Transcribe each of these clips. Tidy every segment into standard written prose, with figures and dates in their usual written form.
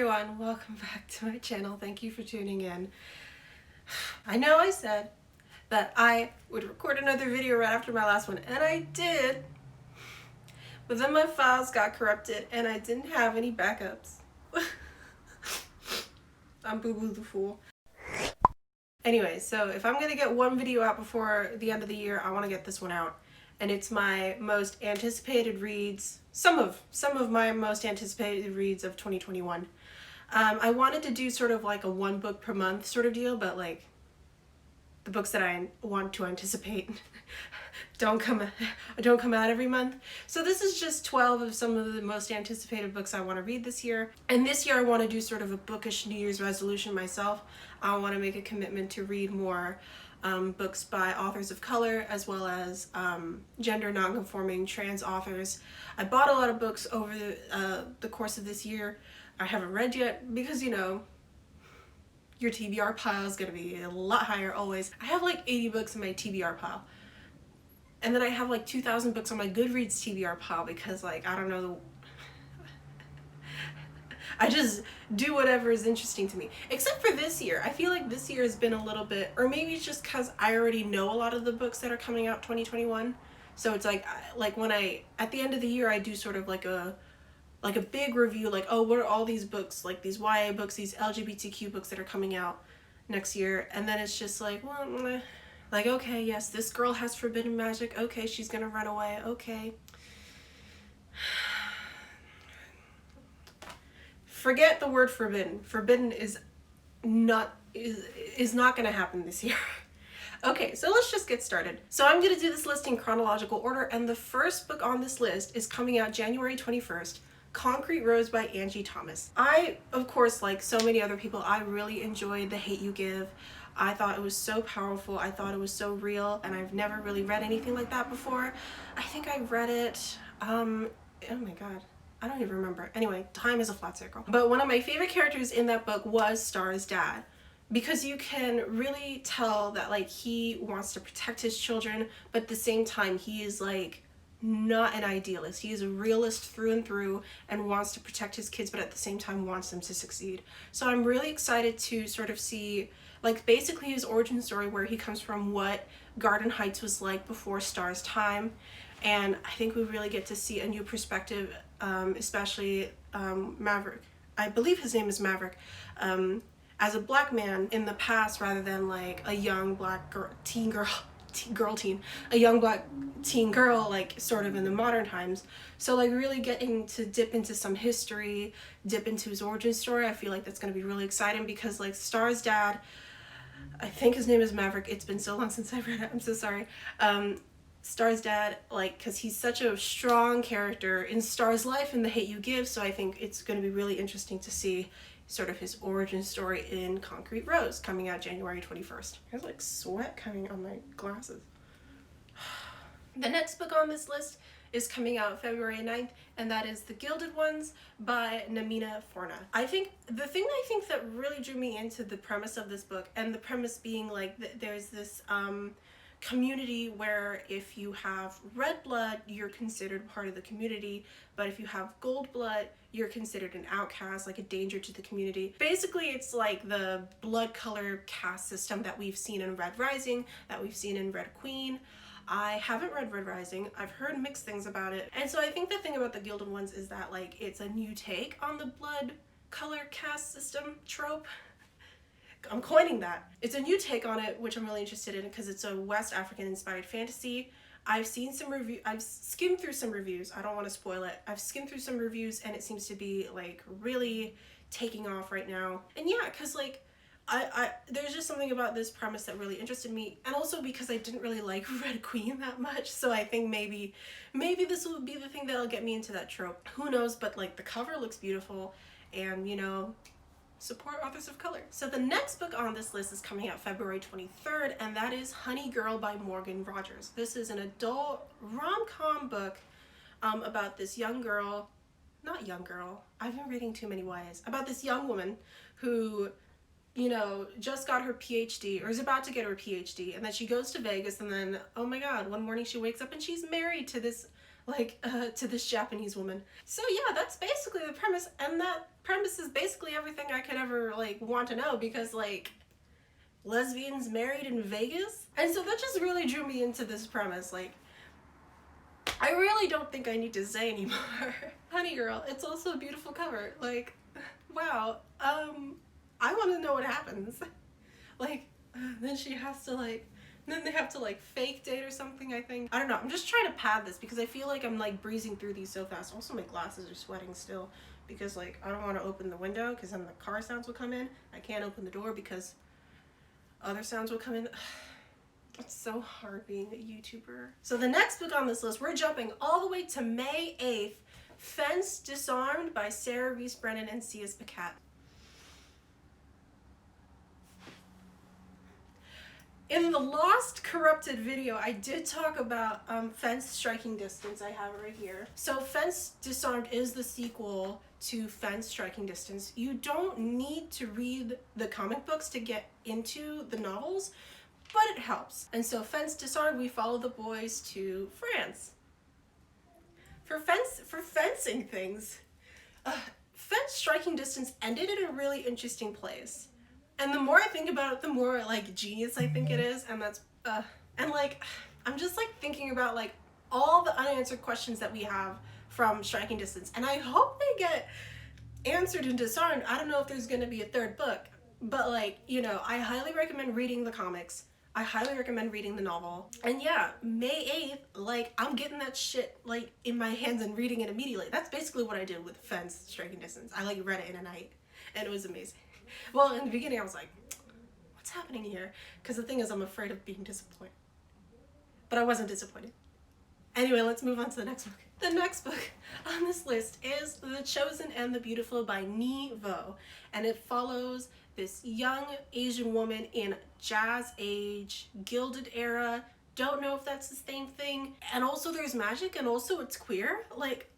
everyone, welcome back to my channel. Thank you for tuning in. I know I said that I would record another video right after my last one, and I did, but then my files got corrupted and I didn't have any backups. I'm Boo-Boo the Fool. Anyway, so if I'm gonna get one video out before the end of the year, I want to get this one out. And it's my most anticipated reads, some of my most anticipated reads of 2021. I wanted to do sort of like a one book per month sort of deal, but like the books that I want to anticipate don't come out every month. So this is just 12 of some of the most anticipated books I want to read this year. And this year I want to do sort of a bookish New Year's resolution myself. I want to make a commitment to read more books by authors of color, as well as gender non-conforming trans authors. I bought a lot of books over the course of this year. I haven't read yet because, you know, your TBR pile is going to be a lot higher always. I have like 80 books in my TBR pile. And then I have like 2,000 books on my Goodreads TBR pile because, like, I don't know, I just do whatever is interesting to me. Except for this year. I feel like this year has been a little bit, or maybe it's just because I already know a lot of the books that are coming out 2021. So it's like when at the end of the year, I do sort of like a big review, like, oh, what are all these books, like these YA books, these LGBTQ books that are coming out next year. And then it's just like, well, like, okay, yes, this girl has forbidden magic. Okay, she's gonna run away. Okay. Forget the word forbidden. Forbidden is not gonna happen this year. Okay, so let's just get started. So I'm gonna do this list in chronological order, and the first book on this list is coming out January 21st, Concrete Rose by Angie Thomas. I, of course, like so many other people, I really enjoyed The Hate U Give. I thought it was so powerful. I thought it was so real, and I've never really read anything like that before. I think I read it, oh my god, I don't even remember. Anyway, time is a flat circle. But one of my favorite characters in that book was Star's dad, because you can really tell that, like, he wants to protect his children, but at the same time, he is like not an idealist. He is a realist through and through and wants to protect his kids, but at the same time wants them to succeed. So I'm really excited to sort of see, like, basically his origin story, where he comes from, what Garden Heights was like before Star's time. And I think we really get to see a new perspective, especially Maverick. I believe his name is Maverick. As a black man in the past, rather than like a young black teen girl, a young black teen girl, like sort of in the modern times. So like really getting to dip into some history, dip into his origin story. I feel like that's going to be really exciting, because like Star's dad, I think his name is Maverick. It's been so long since I've read it. I'm so sorry. Star's dad, like, because he's such a strong character in Star's life in The Hate U Give, so I think it's going to be really interesting to see sort of his origin story in Concrete Rose, coming out January 21st. There's like sweat coming on my glasses. The next book on this list is coming out February 9th, and that is The Gilded Ones by Namina Forna. I think the thing that really drew me into the premise of this book, and the premise being like there's this community where if you have red blood, you're considered part of the community, but if you have gold blood, you're considered an outcast, like a danger to the community. Basically, it's like the blood color caste system that we've seen in Red Rising, that we've seen in Red Queen. I haven't read Red Rising. I've heard mixed things about it. And so I think the thing about The Gilded Ones is that, like, it's a new take on the blood color caste system trope. I'm coining that. It's a new take on it, which I'm really interested in, because it's a West African inspired fantasy. I've skimmed through some reviews. I don't want to spoil it. I've skimmed through some reviews, and it seems to be like really taking off right now. And yeah, because like there's just something about this premise that really interested me, and also because I didn't really like Red Queen that much, so I think maybe this will be the thing that'll get me into that trope. Who knows? But like the cover looks beautiful, and you know, support authors of color. So the next book on this list is coming out February 23rd, and that is Honey Girl by Morgan Rogers. This is an adult rom-com book about this young girl, I've been reading too many YAs, about this young woman who, you know, just got her PhD, or is about to get her PhD, and then she goes to Vegas, and then, oh my god, one morning she wakes up and she's married to this to this Japanese woman. So yeah, that's basically the premise, and that premise is basically everything I could ever like want to know, because like lesbians married in Vegas. And so that just really drew me into this premise. Like, I really don't think I need to say anymore. Honey girl, it's also a beautiful cover. Like, wow. I want to know what happens. Like, then she has to like, then they have to like fake date or something, I think. I don't know. I'm just trying to pad this because I feel like I'm like breezing through these so fast. Also, my glasses are sweating still because like I don't want to open the window because then the car sounds will come in. I can't open the door because other sounds will come in. It's so hard being a YouTuber. So the next book on this list, we're jumping all the way to May 8th, Fence Disarmed by Sarah Reese Brennan and C.S. Pacat. In the Lost Corrupted video, I did talk about Fence Striking Distance. I have it right here. So Fence Disarmed is the sequel to Fence Striking Distance. You don't need to read the comic books to get into the novels, but it helps. And so Fence Disarmed, we follow the boys to France for fencing things. Fence Striking Distance ended in a really interesting place. And the more I think about it, the more like genius I think it is. And that's and like I'm just like thinking about like all the unanswered questions that we have from Striking Distance, and I hope they get answered in Disarmed. I don't know if there's going to be a third book, but like, you know, I highly recommend reading the comics. I highly recommend reading the novel. And yeah, May 8th, like I'm getting that shit like in my hands and reading it immediately. That's basically what I did with Fence Striking Distance. I like read it in a night and it was amazing. Well, in the beginning I was like, what's happening here? Because the thing is, I'm afraid of being disappointed. But I wasn't disappointed. Anyway, let's move on to the next book. The next book on this list is The Chosen and the Beautiful by Ni Vo. And it follows this young Asian woman in Jazz Age, Gilded Era. Don't know if that's the same thing. And also there's magic, and also it's queer. Like,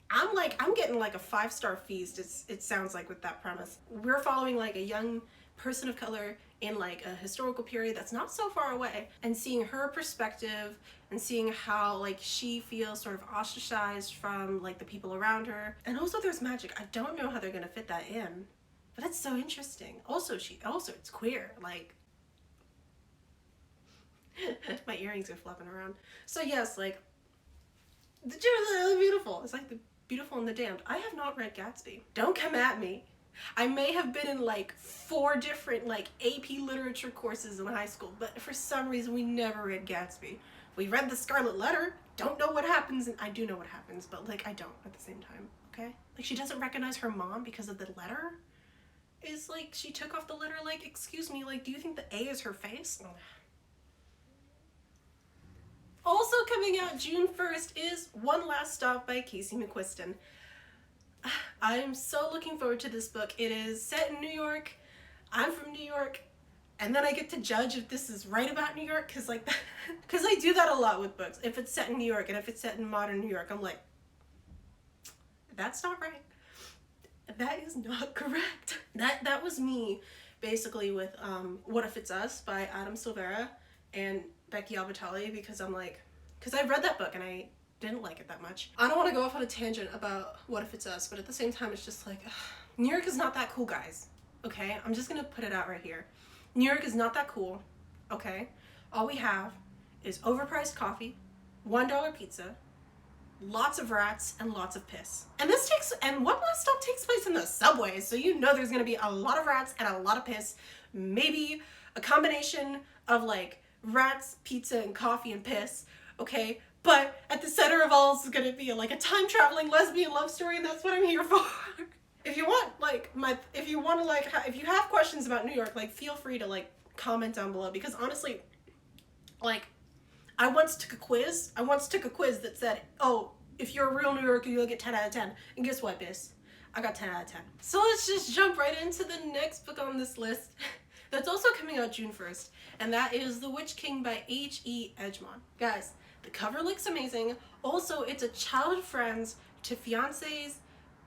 I'm getting like a 5-star feast, it sounds like, with that premise. We're following like a young person of color in like a historical period that's not so far away, and seeing her perspective and seeing how like she feels sort of ostracized from like the people around her. And also there's magic. I don't know how they're gonna fit that in, but it's so interesting. Also it's queer. Like my earrings are flapping around. So yes, like the Beautiful. It's like The Beautiful and the Damned. I have not read Gatsby. Don't come at me. I may have been in like 4 different like AP literature courses in high school, but for some reason we never read Gatsby. We read The Scarlet Letter. Don't know what happens, and I do know what happens, but like I don't at the same time, okay? Like she doesn't recognize her mom because of the letter. Is like she took off the letter, like, excuse me, like do you think the A is her face? Also coming out June 1st is One Last Stop by Casey McQuiston. I am so looking forward to this book. It is set in New York. I'm from New York. And then I get to judge if this is right about New York, because like, because I do that a lot with books. If it's set in New York and if it's set in modern New York, I'm like, that's not right. That is not correct. That was me basically with What If It's Us by Adam Silvera and Becky Albertalli, because I'm like, because I read that book and I didn't like it that much. I don't want to go off on a tangent about What If It's Us, but at the same time it's just like, ugh, New York is not that cool, guys. Okay, I'm just gonna put it out right here. New York is not that cool. Okay, all we have is overpriced coffee, $1 pizza, lots of rats, and lots of piss. And One Last Stop takes place in the subway, so you know there's gonna be a lot of rats and a lot of piss. Maybe a combination of like rats, pizza, and coffee and piss. Okay, but at the center of all is gonna be like a time-traveling lesbian love story, and that's what I'm here for. If you want like if you have questions about New York, like feel free to like comment down below, because honestly, like I once took a quiz that said, oh, if you're a real New Yorker, you'll get 10 out of 10. And guess what, bis? I got 10 out of 10. So let's just jump right into the next book on this list that's also coming out June 1st, and that is The Witch King by H.E. Edgemont. Guys, the cover looks amazing. Also, it's a childhood friends to fiancés,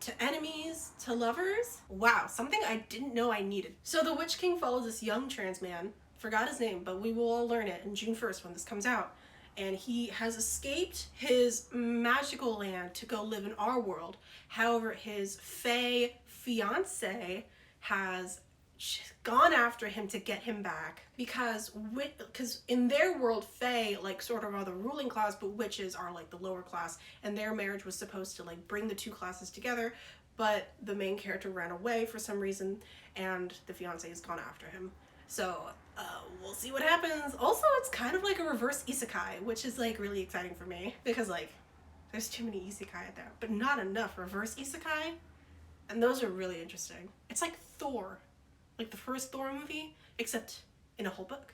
to enemies, to lovers. Wow, something I didn't know I needed. So The Witch King follows this young trans man, forgot his name, but we will all learn it on June 1st when this comes out. and he has escaped his magical land to go live in our world. However, his fae fiance has gone after him to get him back because in their world, fae like sort of are the ruling class, but witches are like the lower class, and their marriage was supposed to like bring the two classes together, but the main character ran away for some reason, and the fiance has gone after him. So we'll see what happens. Also, it's kind of like a reverse isekai, which is like really exciting for me because like there's too many isekai out there, but not enough reverse isekai, and those are really interesting. It's like Thor, like the first Thor movie, except in a whole book.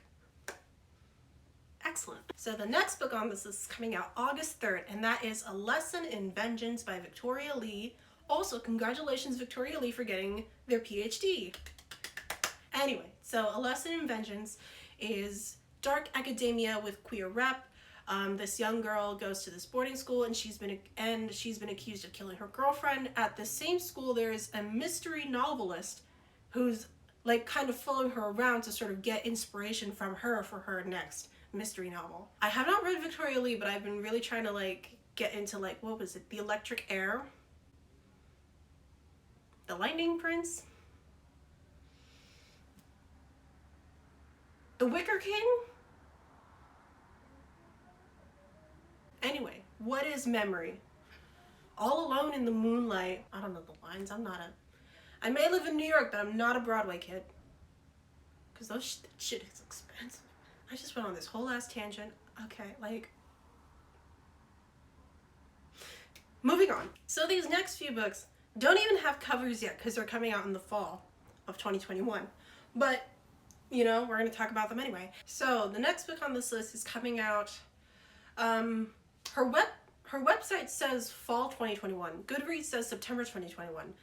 Excellent. So the next book on this is coming out August 3rd, and that is A Lesson in Vengeance by Victoria Lee. Also, congratulations, Victoria Lee, for getting their PhD. Anyway, so A Lesson in Vengeance is dark academia with queer rep. This young girl goes to this boarding school, and she's been accused of killing her girlfriend. At the same school, there is a mystery novelist who's like kind of following her around to sort of get inspiration from her for her next mystery novel. I have not read Victoria Lee, but I've been really trying to like get into like, what was it? The Electric Air? The Lightning Prince? The Wicker King? Anyway, what is memory? All alone in the moonlight. I don't know the lines. I may live in New York, but I'm not a Broadway kid. Because that shit is expensive. I just went on this whole ass tangent. Okay, like. Moving on. So these next few books don't even have covers yet because they're coming out in the fall of 2021. But, you know, we're going to talk about them anyway. So the next book on this list is coming out. Her website says fall 2021. Goodreads says September 2021.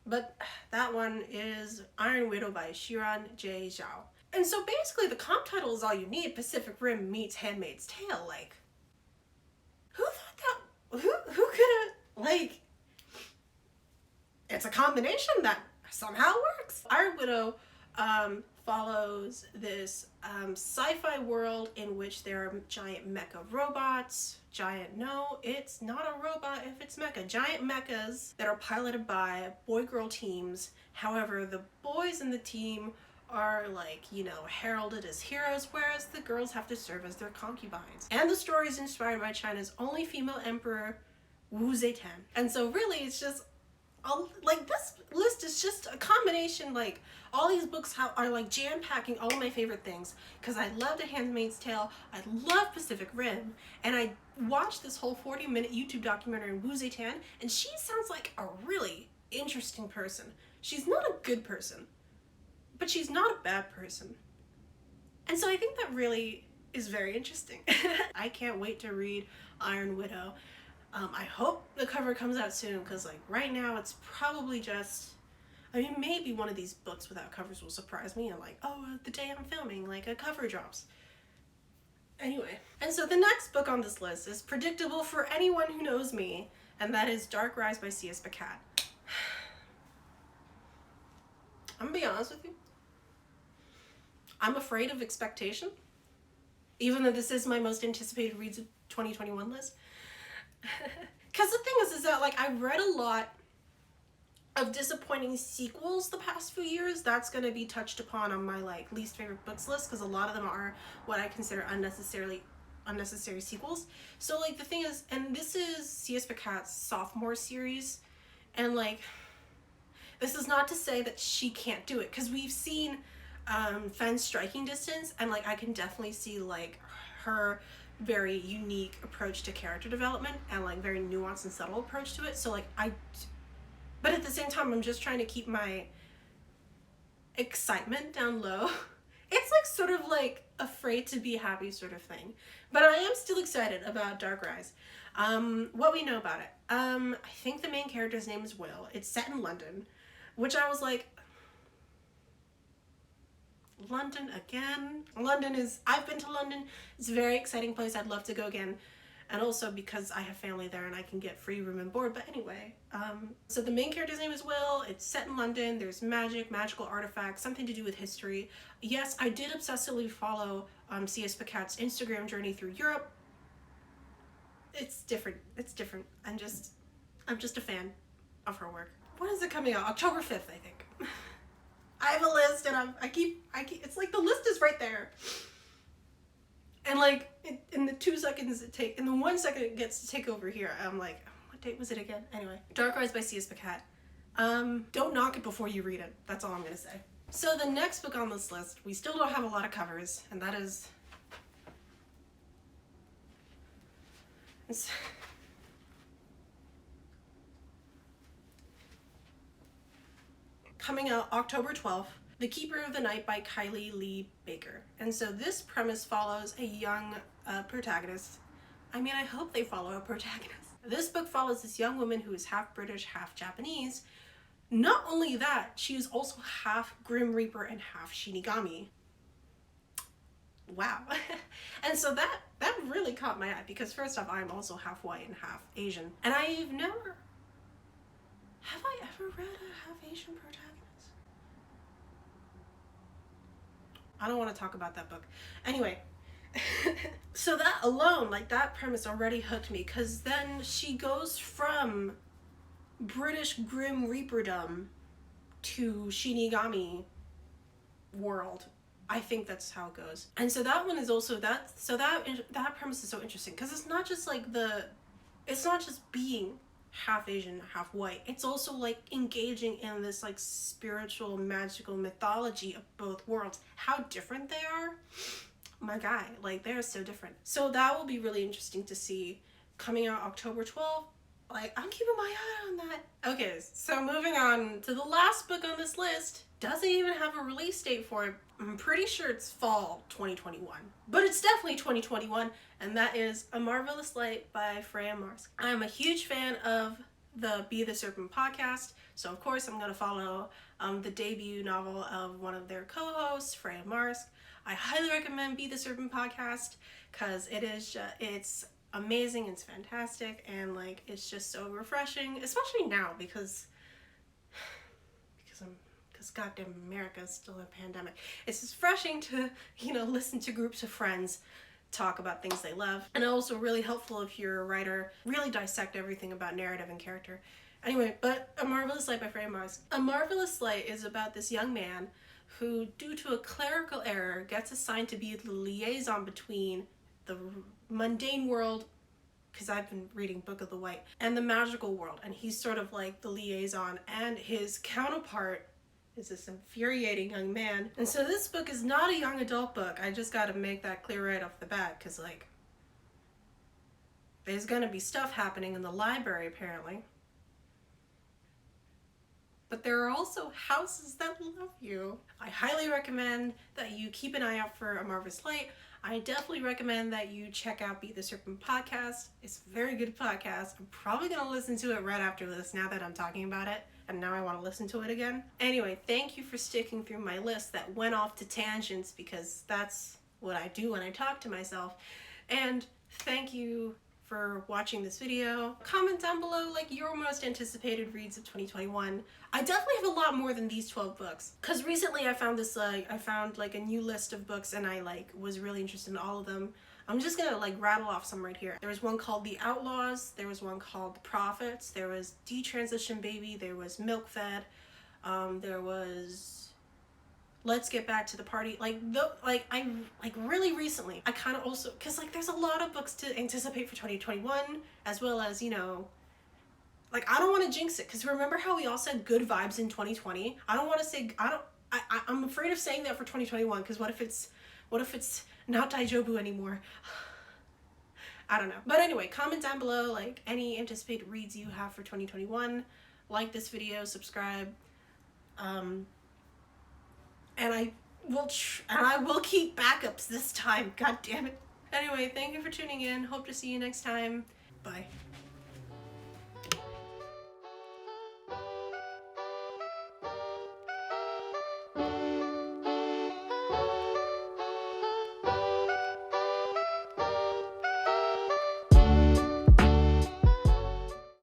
But that one is Iron Widow by Shiran J. Zhao. And so basically the comp title is all you need. Pacific Rim meets Handmaid's Tale. Like, who thought that? Who could have, like, it's a combination that somehow works. Iron Widow follows this sci-fi world in which there are giant mecha robots. No, it's not a robot if it's mecha. Giant mechas that are piloted by boy-girl teams. However, the boys in the team are like, you know, heralded as heroes, whereas the girls have to serve as their concubines. And the story is inspired by China's only female emperor, Wu Zetian. And so really it's just like this list is just a combination, like all these books are like jam-packing all of my favorite things, because I love The Handmaid's Tale, I love Pacific Rim, and I watched this whole 40-minute YouTube documentary on Wu Zetian, and she sounds like a really interesting person. She's not a good person, but she's not a bad person. And so I think that really is very interesting. I can't wait to read Iron Widow. I hope the cover comes out soon, because like right now it's probably just, I mean, maybe one of these books without covers will surprise me and like, oh, the day I'm filming, like a cover drops. Anyway, and so the next book on this list is predictable for anyone who knows me, and that is Dark Rise by C.S. Pacat. I'm gonna be honest with you. I'm afraid of expectation, even though this is my most anticipated reads of 2021 list. Because the thing is that like I've read a lot of disappointing sequels the past few years. That's going to be touched upon on my like least favorite books list, because a lot of them are what I consider unnecessary sequels. So like the thing is, and this is C.S. Pacat's sophomore series, and like this is not to say that she can't do it, because we've seen Fen's Striking Distance, and like I can definitely see like her very unique approach to character development and like very nuanced and subtle approach to it. So like but at the same time I'm just trying to keep my excitement down low. It's like sort of like afraid to be happy sort of thing, but I am still excited about Dark Rise. What we know about it, I think the main character's name is Will. It's set in London, which I was like, London again? I've been to London. It's a very exciting place. I'd love to go again. and also because I have family there and I can get free room and board. But anyway, so the main character's name is Will. It's set in London. There's magic, magical artifacts, something to do with history. Yes, I did obsessively follow C.S. Picat's Instagram journey through Europe. It's different. It's different. I'm just a fan of her work. When is it coming out? October 5th, I think. I have a list, and I keep, it's like the list is right there. And like, in the 2 seconds in the 1 second it gets to take over here, I'm like, what date was it again? Anyway, Dark Rise by C.S. Picat. Don't knock it before you read it. That's all I'm gonna say. So the next book on this list, we still don't have a lot of covers, and that is... coming out October 12th, The Keeper of the Night by Kylie Lee Baker. And so this premise follows a young protagonist. I mean, I hope they follow a protagonist. This book follows this young woman who is half British, half Japanese. Not only that, she is also half Grim Reaper and half Shinigami. Wow. And so that really caught my eye, because first off, I'm also half white and half Asian. And have I ever read a half Asian protagonist? I don't want to talk about that book. Anyway, so that alone, like that premise already hooked me, because then she goes from British Grim Reaperdom to Shinigami world. I think that's how it goes. And so that one is also that premise is so interesting, because it's not just being half Asian, half white. It's also like engaging in this like spiritual, magical mythology of both worlds. How different they are. My guy, like they're so different. So that will be really interesting to see, coming out October 12th. Like, I'm keeping my eye on that. Okay, so moving on to the last book on this list. Doesn't even have a release date for it. I'm pretty sure it's fall 2021. But it's definitely 2021, and that is A Marvelous Light by Freya Marsk. I'm a huge fan of the Be the Serpent podcast, so of course I'm going to follow the debut novel of one of their co-hosts, Freya Marsk. I highly recommend Be the Serpent podcast, because it's amazing, it's fantastic, and like it's just so refreshing, especially now because goddamn America is still in a pandemic. It's just refreshing to, listen to groups of friends talk about things they love, and also really helpful if you're a writer, really dissect everything about narrative and character. Anyway, but A Marvelous Light by Freya Marsk. A Marvelous Light is about this young man who, due to a clerical error, gets assigned to be the liaison between the mundane world, because I've been reading Book of the White, and the magical world, and he's sort of like the liaison, and his counterpart is this infuriating young man. And so this book is not a young adult book. I just gotta make that clear right off the bat, because like there's gonna be stuff happening in the library apparently. But there are also houses that love you. I highly recommend that you keep an eye out for A Marvelous Light. I definitely recommend that you check out Be the Serpent podcast. It's a very good podcast. I'm probably going to listen to it right after this, now that I'm talking about it, and now I want to listen to it again. Anyway, thank you for sticking through my list that went off to tangents, because that's what I do when I talk to myself. And thank you for watching this video. Comment down below like your most anticipated reads of 2021. I definitely have a lot more than these 12 books, because recently I found a new list of books, and I was really interested in all of them. I'm just gonna rattle off some right here. There was one called The Outlaws, there was one called The Prophets, there was Detransition Baby, there was Milk Fed, there was Let's Get Back to the Party. Really recently, I kind of also, because there's a lot of books to anticipate for 2021, as well as, I don't want to jinx it, because remember how we all said good vibes in 2020? I don't want to say, I'm afraid of saying that for 2021, because what if it's not Daijobu anymore? I don't know. But anyway, comment down below any anticipated reads you have for 2021. Like this video, subscribe, and I will keep backups this time. God damn it. Anyway, thank you for tuning in. Hope to see you next time. Bye.